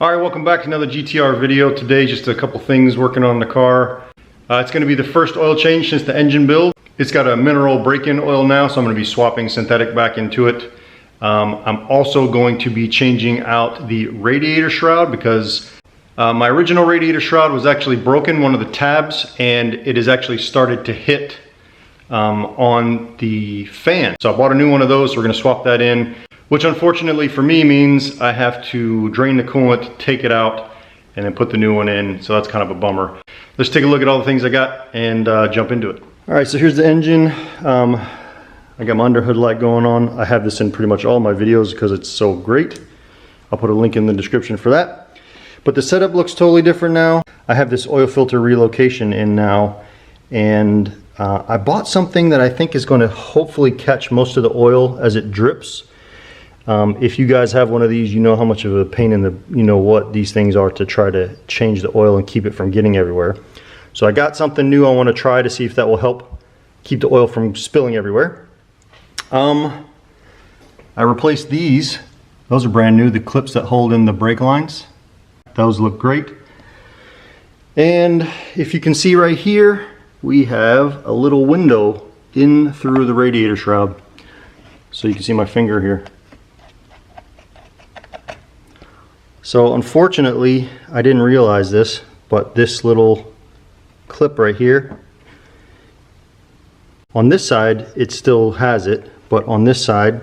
Alright, welcome back to another GTR video. Today, just a couple things working on the car. It's going to be the first oil change since the engine build. It's got a mineral break-in oil now, so I'm going to be swapping synthetic back into it. I'm also going to be changing out the radiator shroud because my original radiator shroud was actually broken, one of the tabs, and it has actually started to hit on the fan. So I bought a new one of those, so we're going to swap that in, which unfortunately for me means I have to drain the coolant, take it out, and then put the new one in, so that's kind of a bummer. Let's take a look at all the things I got and jump into it. All right, so here's the engine. I got my underhood light going on. I have this in pretty much all my videos because it's so great. I'll put a link in the description for that. But the setup looks totally different now. I have this oil filter relocation in now, and I bought something that I think is going to hopefully catch most of the oil as it drips. If you guys have one of these, you know how much of a pain in the, you know what these things are to try to change the oil and keep it from getting everywhere. So I got something new I want to try to see if that will help keep the oil from spilling everywhere. I replaced these. Those are brand new, the clips that hold in the brake lines. Those look great. And if you can see right here, we have a little window in through the radiator shroud. So you can see my finger here. So unfortunately, I didn't realize this, but this little clip right here, on this side it still has it, but on this side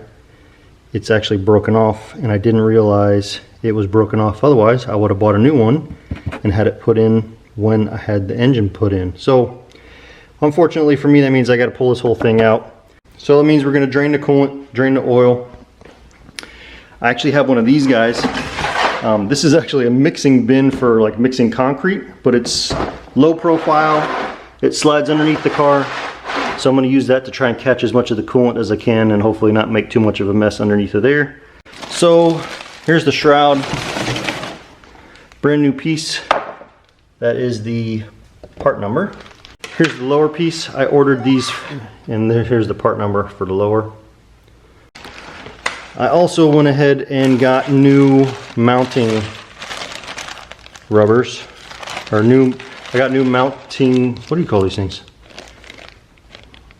it's actually broken off, and I didn't realize it was broken off. Otherwise I would have bought a new one and had it put in when I had the engine put in. So unfortunately for me, that means I got to pull this whole thing out. So that means we're going to drain the coolant, drain the oil. I actually have one of these guys. This is actually a mixing bin for like mixing concrete, but it's low profile. It slides underneath the car. So I'm going to use that to try and catch as much of the coolant as I can and hopefully not make too much of a mess underneath of there. So here's the shroud. Brand new piece. That is the part number. Here's the lower piece. I ordered these, and here's the part number for the lower. I also went ahead and got new mounting rubbers, or I got new mounting, what do you call these things?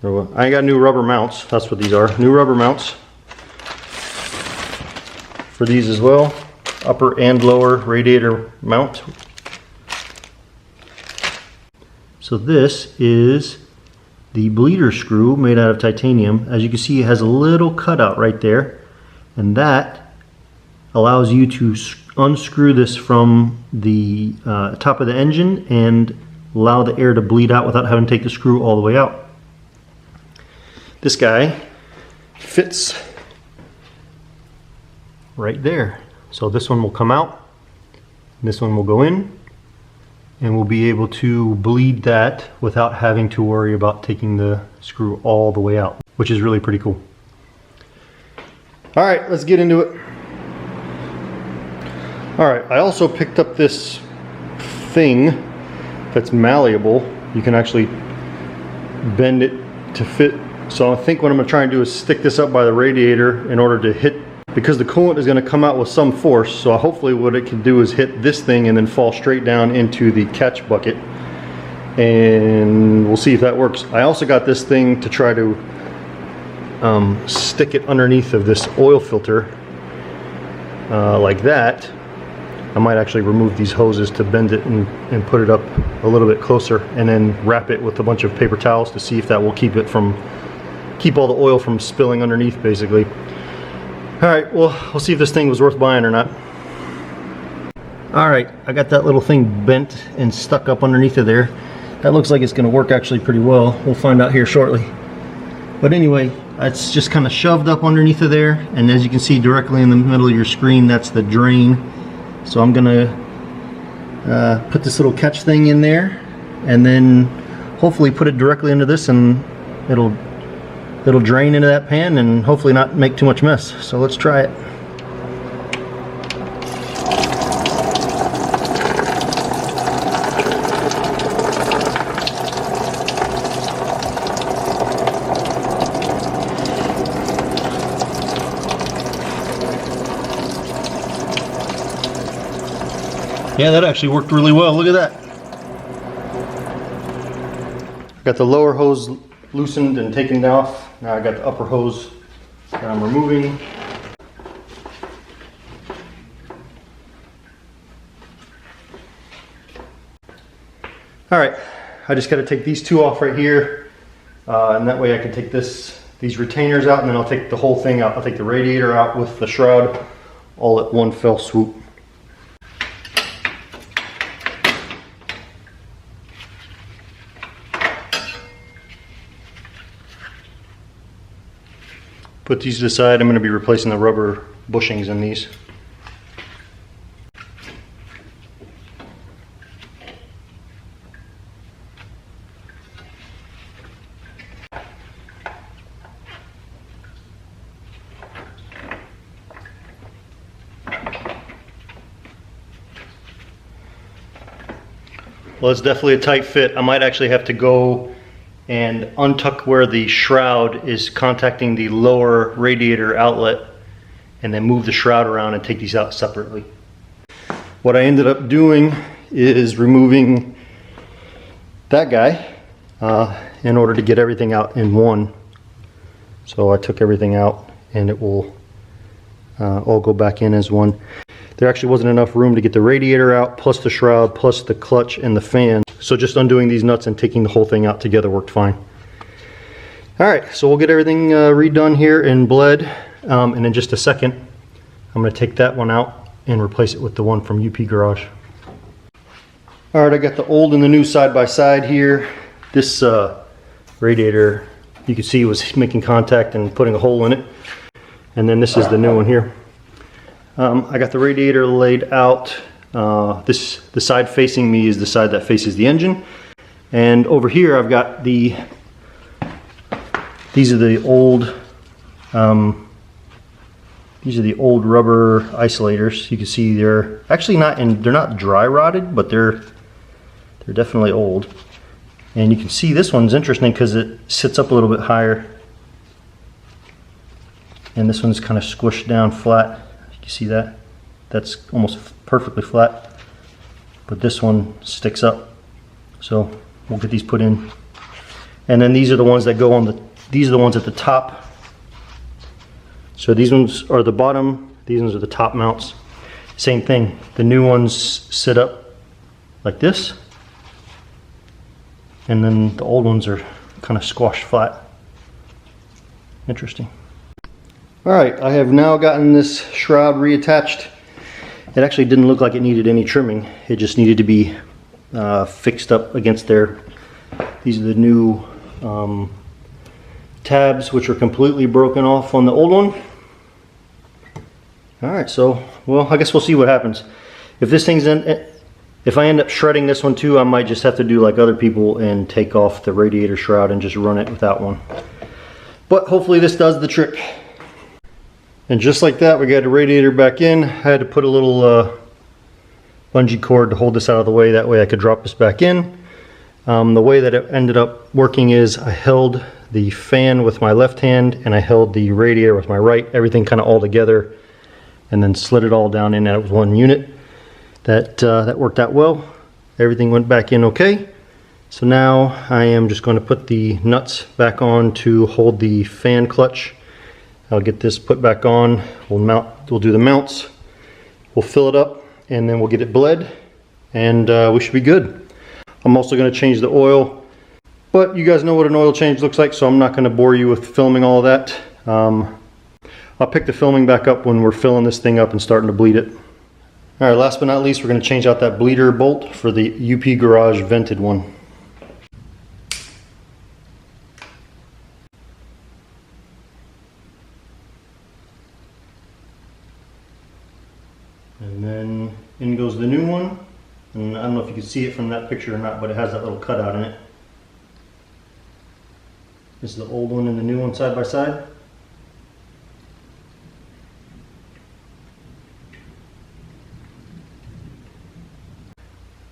I got new rubber mounts, that's what these are, new rubber mounts for these as well, upper and lower radiator mount. So this is the bleeder screw made out of titanium. As you can see, it has a little cutout right there, and that allows you to unscrew this from the top of the engine and allow the air to bleed out without having to take the screw all the way out. This guy fits right there. So this one will come out, this one will go in, and we'll be able to bleed that without having to worry about taking the screw all the way out, which is really pretty cool. All right, let's get into it. All right, I also picked up this thing that's malleable. You can actually bend it to fit. So I think what I'm gonna try and do is stick this up by the radiator in order to hit, because the coolant is gonna come out with some force. So hopefully what it can do is hit this thing and then fall straight down into the catch bucket. And we'll see if that works. I also got this thing to try to stick it underneath of this oil filter like that. I might actually remove these hoses to bend it and put it up a little bit closer, and then wrap it with a bunch of paper towels to see if that will keep all the oil from spilling underneath, basically. All right, well, we'll see if this thing was worth buying or not. All right, I got that little thing bent and stuck up underneath of there. That looks like it's going to work actually pretty well. We'll find out here shortly. But anyway, it's just kind of shoved up underneath of there, and as you can see directly in the middle of your screen, that's the drain. So I'm gonna put this little catch thing in there, and then hopefully put it directly into this, and it'll drain into that pan and hopefully not make too much mess. So let's try it. Yeah, that actually worked really well. Look at that. Got the lower hose loosened and taken off. Now I got the upper hose that I'm removing. All right, I just got to take these two off right here, and that way I can take these retainers out, and then I'll take the whole thing out. I'll take the radiator out with the shroud all at one fell swoop. Put these to the side. I'm going to be replacing the rubber bushings in these. Well, it's definitely a tight fit. I might actually have to go and untuck where the shroud is contacting the lower radiator outlet and then move the shroud around and take these out separately. What I ended up doing is removing that guy in order to get everything out in one. So I took everything out and it will all go back in as one. There actually wasn't enough room to get the radiator out, plus the shroud, plus the clutch and the fan. So just undoing these nuts and taking the whole thing out together worked fine. All right, so we'll get everything redone here in bled, and in just a second, I'm gonna take that one out and replace it with the one from UP Garage. All right, I got the old and the new side by side here. This radiator, you can see, was making contact and putting a hole in it. And then this is the new one here. I got the radiator laid out. The side facing me is the side that faces the engine, and over here I've got these are the old rubber isolators. You can see they're actually they're not dry rotted, but they're definitely old. And you can see this one's interesting because it sits up a little bit higher, and this one's kind of squished down flat. You see that? That's almost perfectly flat, but this one sticks up. So we'll get these put in, and then these are the ones that go on these are the ones at the top. So these ones are the bottom, these ones are the top mounts. Same thing, the new ones sit up like this, and then the old ones are kind of squashed flat. Interesting. All right, I have now gotten this shroud reattached. It actually didn't look like it needed any trimming. It just needed to be fixed up against there. These are the new tabs, which are completely broken off on the old one. All right, so, well, I guess we'll see what happens. If this thing's if I end up shredding this one too, I might just have to do like other people and take off the radiator shroud and just run it without one. But hopefully this does the trick. And just like that, we got the radiator back in. I had to put a little bungee cord to hold this out of the way. That way I could drop this back in. The way that it ended up working is I held the fan with my left hand and I held the radiator with my right, everything kind of all together, and then slid it all down in at one unit. That worked out well. Everything went back in okay. So now I am just going to put the nuts back on to hold the fan clutch. I'll get this put back on. We'll do the mounts. We'll fill it up and then we'll get it bled, and we should be good. I'm also going to change the oil, but you guys know what an oil change looks like, so I'm not going to bore you with filming all of that. I'll pick the filming back up when we're filling this thing up and starting to bleed it. All right, last but not least, we're going to change out that bleeder bolt for the UP Garage vented one. And then in goes the new one. And I don't know if you can see it from that picture or not, but it has that little cutout in it. This is the old one and the new one side by side.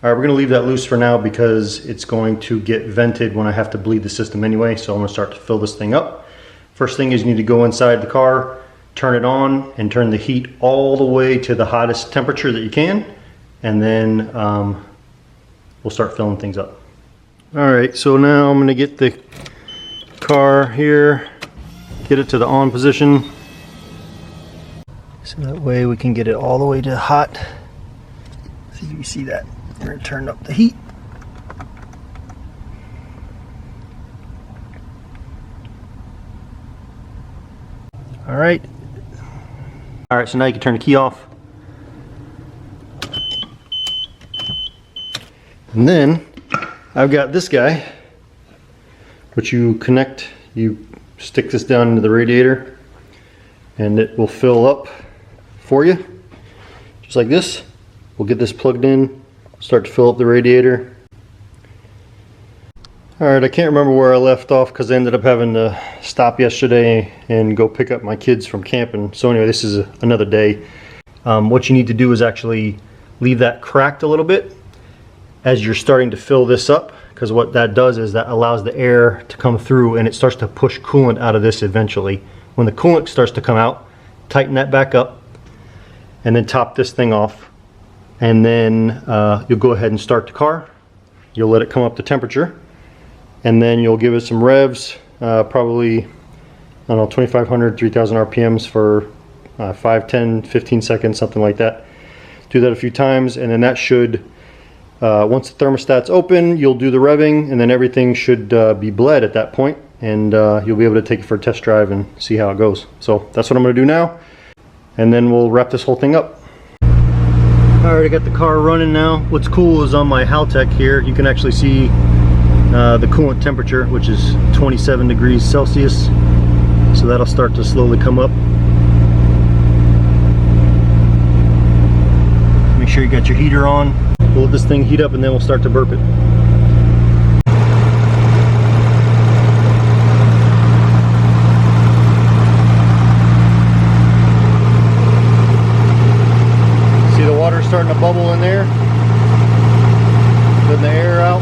All right, we're going to leave that loose for now because it's going to get vented when I have to bleed the system anyway. So I'm going to start to fill this thing up. First thing is you need to go inside the car, turn it on, and turn the heat all the way to the hottest temperature that you can. and then we'll start filling things up. All right, so now I'm gonna get the car here, get it to the on position, so that way we can get it all the way to hot. See if you see that. We're gonna turn up the heat. All right, so now you can turn the key off. And then I've got this guy, which you connect, you stick this down into the radiator and it will fill up for you, just like this. We'll get this plugged in, start to fill up the radiator. All right, I can't remember where I left off because I ended up having to stop yesterday and go pick up my kids from camping. So anyway, this is another day. What you need to do is actually leave that cracked a little bit as you're starting to fill this up, because what that does is that allows the air to come through and it starts to push coolant out of this eventually. When the coolant starts to come out, tighten that back up and then top this thing off. And then you'll go ahead and start the car. You'll let it come up to temperature. And then you'll give it some revs, probably, I don't know, 2,500, 3,000 RPMs for 5, 10, 15 seconds, something like that. Do that a few times, and then that should, once the thermostat's open, you'll do the revving, and then everything should be bled at that point, and you'll be able to take it for a test drive and see how it goes. So that's what I'm going to do now, and then we'll wrap this whole thing up. Alright, I got the car running now. What's cool is on my Haltech here, you can actually see the coolant temperature, which is 27 degrees Celsius. So that'll start to slowly come up. Make sure you got your heater on. We'll let this thing heat up and then we'll start to burp it. See the water starting to bubble in there? Letting the air out.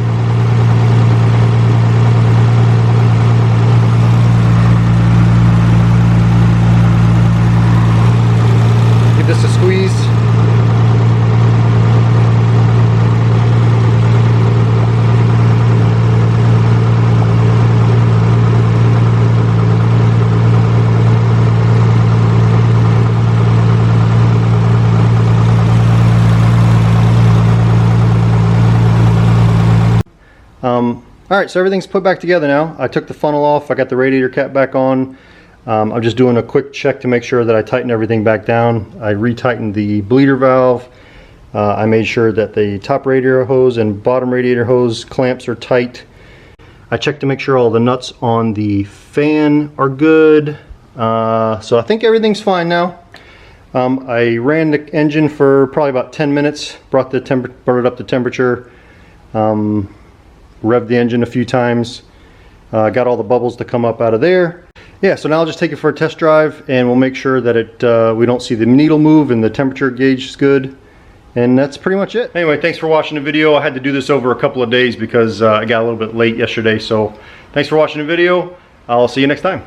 Give this a squeeze. All right, so everything's put back together now. I took the funnel off, I got the radiator cap back on. I'm just doing a quick check to make sure that I tighten everything back down. I retightened the bleeder valve. I made sure that the top radiator hose and bottom radiator hose clamps are tight. I checked to make sure all the nuts on the fan are good. So I think everything's fine now. I ran the engine for probably about 10 minutes, brought it up to temperature, revved the engine a few times, got all the bubbles to come up out of there. Yeah, so now I'll just take it for a test drive and we'll make sure that we don't see the needle move and the temperature gauge is good. And that's pretty much it. Anyway, thanks for watching the video. I had to do this over a couple of days because I got a little bit late yesterday. So thanks for watching the video. I'll see you next time.